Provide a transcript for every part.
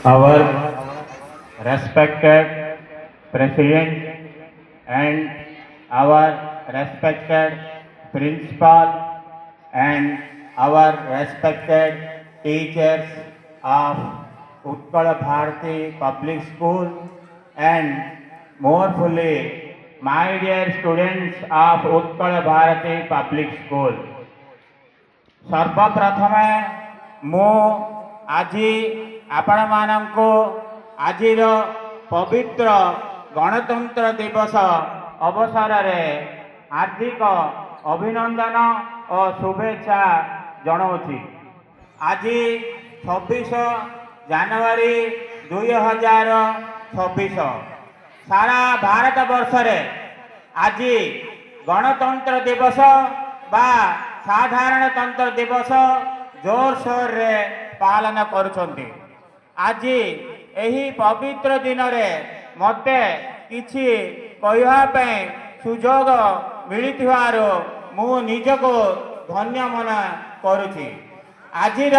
our respected President and our respected Principal and our respected teachers of Utkal Bharati Public School and more fully my dear students of Utkal Bharati Public School. सर्वप्रथमे मु आज आपण मानंको आजिर पवित्र गणतंत्र दिवस अवसर रे हार्दिक अभिनंदन और शुभेच्छा जनाऊँगी। आज 26 जनवरी 2026 सारा भारत वर्ष रे आज गणतंत्र दिवस बा साधारणतंत्र दिवस जोर शोर रे पालन करुछंती। आज एही पवित्र दिन रे मते किछि कहवा पे सुजोग मिलिथिवारो मु निजको धन्य मन करुछि। आजिर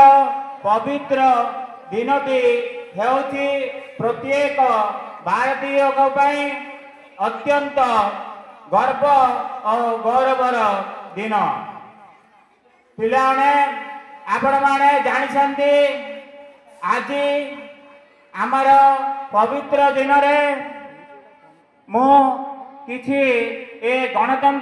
पवित्र दिनटी हेउछि प्रत्येक भारतीय को पई अत्यंत गर्व और गौरवर दिन। पिलाने आपण माने जानिछंती आज आमर पवित्र दिन रे मु किछि ए गणतंत्र